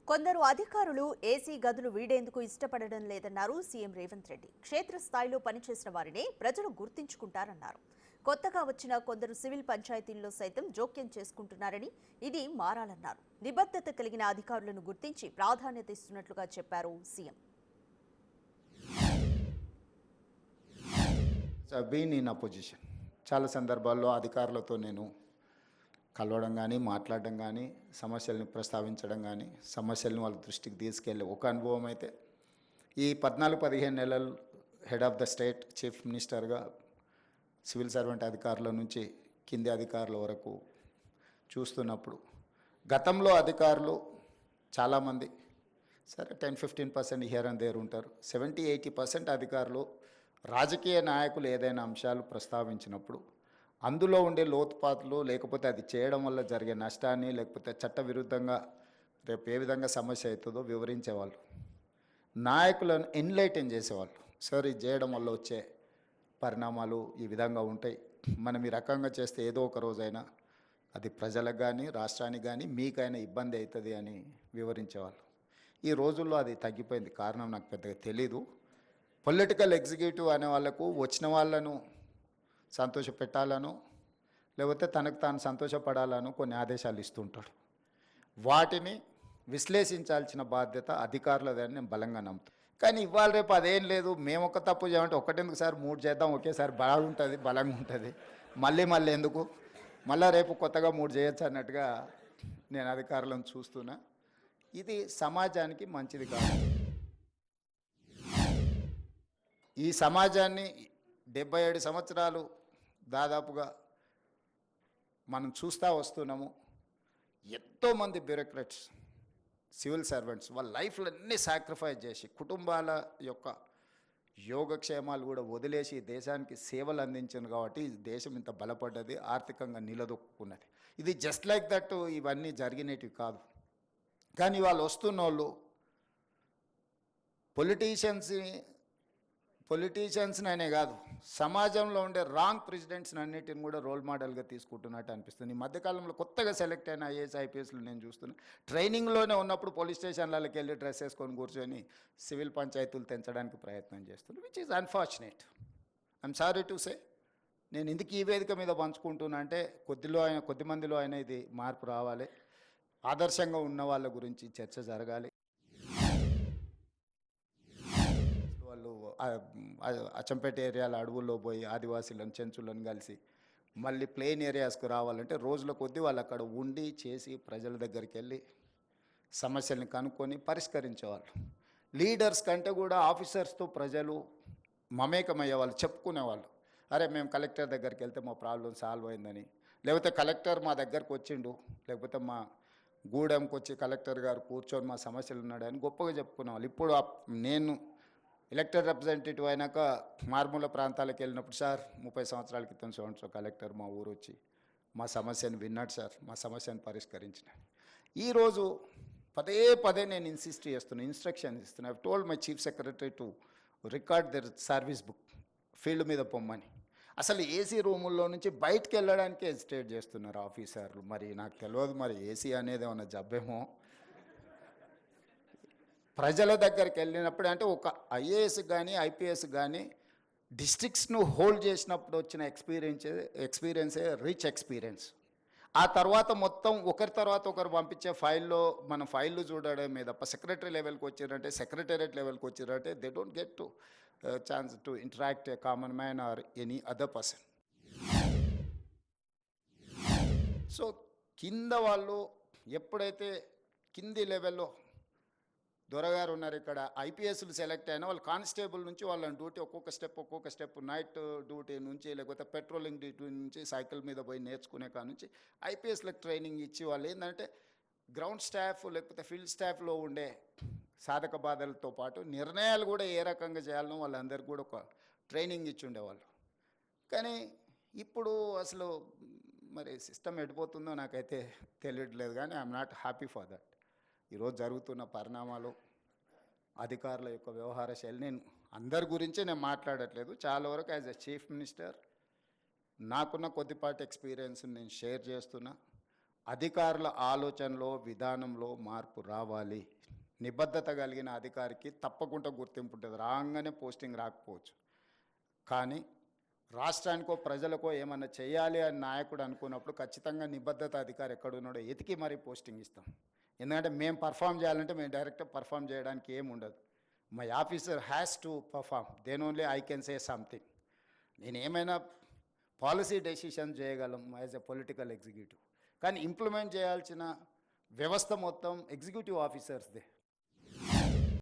కొందరు అధికారులు ఏసీ గదులు వీడేందుకు ఇష్టపడడం లేదన్నారు సీఎం రేవంత్ రెడ్డి. క్షేత్రస్థాయిలో పనిచేసిన వారినే ప్రజలు గుర్తించుకుంటారన్నారు. కొత్తగా వచ్చిన కొందరు సివిల్ పంచాయతీల్లో సైతం జోక్యం చేసుకుంటున్నారని, ఇది మారాలన్నారు. నిబద్ధత కలిగిన అధికారులను గుర్తించి ప్రాధాన్యత ఇస్తున్నట్లుగా చెప్పారు సీఎం. చాలా సందర్భాల్లో అధికారులతో నేను కలవడం కానీ, మాట్లాడడం కానీ, సమస్యల్ని ప్రస్తావించడం కానీ, సమస్యలను వాళ్ళ దృష్టికి తీసుకెళ్ళే ఒక అనుభవం అయితే ఈ 14-15 నెలలు head of the state chief మినిస్టర్గా సివిల్ సర్వెంట్ అధికారుల నుంచి కింది అధికారుల వరకు చూస్తున్నప్పుడు, గతంలో అధికారులు చాలామంది సరే 10-15% హియర్ అండ్ దేర్ ఉంటారు. 70-80% అధికారులు రాజకీయ నాయకులు ఏదైనా అంశాలు ప్రస్తావించినప్పుడు అందులో ఉండే లోతుపాతులు, లేకపోతే అది చేయడం వల్ల జరిగే నష్టాన్ని, లేకపోతే చట్టవిరుద్ధంగా రేపు ఏ విధంగా సమస్య అవుతుందో వివరించేవాళ్ళు. నాయకులను ఎన్లైటన్ చేసేవాళ్ళు. సార్, ఇది చేయడం వల్ల వచ్చే పరిణామాలు ఈ విధంగా ఉంటాయి, మనం ఈ రకంగా చేస్తే ఏదో ఒక రోజైనా అది ప్రజలకు కానీ, రాష్ట్రానికి కానీ, మీకైనా ఇబ్బంది అవుతుంది అని వివరించేవాళ్ళు. ఈ రోజుల్లో అది తగ్గిపోయింది. కారణం నాకు పెద్దగా తెలీదు. పొలిటికల్ ఎగ్జిక్యూటివ్ అనే వాళ్ళకు వచ్చిన వాళ్ళను సంతోషపెట్టాలను, లేకపోతే తనకు తాను సంతోషపడాలను కొన్ని ఆదేశాలు ఇస్తుంటాడు. వాటిని విశ్లేషించాల్సిన బాధ్యత అధికారులదని నేను బలంగా నమ్ముతాను. కానీ ఇవాళ రేపు అదేం లేదు. మేము ఒక తప్పు చేయమంటే ఒకటెందుకు సార్, 3 చేద్దాం, ఒకేసారి బాగుంటుంది, బలంగా ఉంటుంది, మళ్ళీ ఎందుకు, మళ్ళీ రేపు కొత్తగా 3 చేయొచ్చు అన్నట్టుగా నేను అధికారులను చూస్తున్నా. ఇది సమాజానికి మంచిది కాదు. ఈ సమాజాన్ని 77 సంవత్సరాలు దాదాపుగా మనం చూస్తూ వస్తున్నాము. ఎంతోమంది బ్యూరోక్రాట్స్, సివిల్ సర్వెంట్స్ వాళ్ళ లైఫ్లన్నీ సాక్రిఫైస్ చేసి, కుటుంబాల యొక్క యోగక్షేమాలు కూడా వదిలేసి దేశానికి సేవలు అందించారు. కాబట్టి దేశం ఇంత బలపడ్డది, ఆర్థికంగా నిలదొక్కున్నది. ఇది జస్ట్ లైక్ దట్ ఇవన్నీ జరిగినవి కాదు. కానీ వాళ్ళు వస్తున్న వాళ్ళు పొలిటీషియన్స్ని అనే కాదు, సమాజంలో ఉండే రాంగ్ ప్రెసిడెంట్స్ని అన్నిటిని కూడా రోల్ మోడల్గా తీసుకుంటున్నట్టు అనిపిస్తుంది. ఈ మధ్యకాలంలో కొత్తగా సెలెక్ట్ అయిన IAS-IPSలు నేను చూస్తున్నా. ట్రైనింగ్లోనే ఉన్నప్పుడు పోలీస్ స్టేషన్లకి వెళ్ళి డ్రెస్ వేసుకొని కూర్చొని సివిల్ పంచాయతీలు తెంచడానికి ప్రయత్నం చేస్తున్నారు, which is unfortunate. I'm sorry to say. నేను ఎందుకు ఈ వేదిక మీద పంచుకుంటున్నా అంటే, కొద్ది మందిలో అయినా ఇది మార్పు రావాలి. ఆదర్శంగా ఉన్న వాళ్ళ గురించి చర్చ జరగాలి. అచ్చంపేట ఏరియాల అడవుల్లో పోయి ఆదివాసీలను, చెంచులను కలిసి మళ్ళీ ప్లెయిన్ ఏరియాస్కు రావాలంటే రోజుల కొద్దీ వాళ్ళు అక్కడ ఉండి చేసి ప్రజల దగ్గరికి వెళ్ళి సమస్యల్ని కనుక్కొని పరిష్కరించేవాళ్ళు. లీడర్స్ కంటే కూడా ఆఫీసర్స్తో ప్రజలు మమేకమయ్యేవాళ్ళు, చెప్పుకునేవాళ్ళు. అరే, మేము కలెక్టర్ దగ్గరికి వెళ్తే మా ప్రాబ్లం సాల్వ్ అయిందని, లేకపోతే కలెక్టర్ మా దగ్గరకు వచ్చిండు, లేకపోతే మా గూడెంకి వచ్చి కలెక్టర్ గారు కూర్చొని మా సమస్యలు ఉన్నాడని గొప్పగా చెప్పుకునేవాళ్ళు. ఇప్పుడు నేను ఎలక్టెడ్ రిప్రజెంటేటివ్ అయినాక మారుమూల ప్రాంతాలకు వెళ్ళినప్పుడు, సార్ 30 సంవత్సరాల క్రితం సో కలెక్టర్ మా ఊరు వచ్చి మా సమస్యను విన్నాడు సార్, మా సమస్యను పరిష్కరించిన. ఈరోజు పదే నేను ఇన్స్ట్రక్షన్ ఇస్తున్నా. I told my chief secretary to record there service book, field మీద పొమ్మని. అసలు ఏసీ రూముల్లో నుంచి బయటకు వెళ్ళడానికే హెసిటేట్ చేస్తున్నారు ఆఫీసర్లు. మరి నాకు తెలియదు, మరి ఏసీ అనేది ఏమన్నా జబ్బేమో. ప్రజల దగ్గరికి వెళ్ళినప్పుడు అంటే ఒక IAS కానీ IPS కానీ డిస్ట్రిక్ట్స్ను హోల్డ్ చేసినప్పుడు వచ్చిన ఎక్స్పీరియన్సే రిచ్ ఎక్స్పీరియన్స్. ఆ తర్వాత మొత్తం ఒకరి తర్వాత ఒకరు పంపించే మనం ఫైళ్ళు చూడడమే తప్ప సెక్రటరీ లెవెల్కి వచ్చారంటే, సెక్రటేరియట్ లెవెల్కి వచ్చారంటే they don't get to chance to interact a common man or any other person. So కింద వాళ్ళు ఎప్పుడైతే కింది లెవెల్లో దొరగారు ఉన్నారు, ఇక్కడ IPSలు సెలెక్ట్ అయినా వాళ్ళు కానిస్టేబుల్ నుంచి వాళ్ళని డ్యూటీ ఒక్కొక్క స్టెప్ నైట్ డ్యూటీ నుంచి, లేకపోతే పెట్రోలింగ్ డ్యూటీ నుంచి, సైకిల్ మీద పోయి నేర్చుకునే నుంచి IPSలకు ట్రైనింగ్ ఇచ్చి వాళ్ళు ఏంటంటే గ్రౌండ్ స్టాఫ్ లేకపోతే ఫీల్డ్ స్టాఫ్లో ఉండే సాధక బాధలతో పాటు నిర్ణయాలు కూడా ఏ రకంగా చేయాలనో వాళ్ళందరికీ కూడా ఒక ట్రైనింగ్ ఇచ్చి ఉండేవాళ్ళు. కానీ ఇప్పుడు అసలు మరి సిస్టమ్ ఎడిపోతుందో నాకైతే తెలియట్లేదు. కానీ I'm not happy for that. ఈరోజు జరుగుతున్న పరిణామాలు, అధికారుల యొక్క వ్యవహార శైలి, నేను అందరి గురించి నేను మాట్లాడట్లేదు. చాలా వరకు యాజ్ ఎ చీఫ్ మినిస్టర్ నాకున్న కొద్దిపాటి ఎక్స్పీరియన్స్ నేను షేర్ చేస్తున్నా. అధికారుల ఆలోచనలో విధానంలో మార్పు రావాలి. నిబద్ధత కలిగిన అధికారికి తప్పకుండా గుర్తింపు ఉంటుంది. రాగానే పోస్టింగ్ రాకపోవచ్చు, కానీ రాష్ట్రానికో ప్రజలకో ఏమన్నా చేయాలి అని నాయకుడు అనుకున్నప్పుడు ఖచ్చితంగా నిబద్ధత అధికారి ఎక్కడున్నాడో ఎతికి మరీ పోస్టింగ్ ఇస్తాం. ఎందుకంటే మేము పర్ఫామ్ చేయాలంటే మేము డైరెక్ట్గా పర్ఫామ్ చేయడానికి ఏమి ఉండదు. My officer has to perform, then only I can say something. నేను ఏమైనా పాలసీ డెసిషన్ చేయగలం యాజ్ ఎ పొలిటికల్ ఎగ్జిక్యూటివ్, కానీ ఇంప్లిమెంట్ చేయాల్సిన వ్యవస్థ మొత్తం ఎగ్జిక్యూటివ్ ఆఫీసర్స్దే.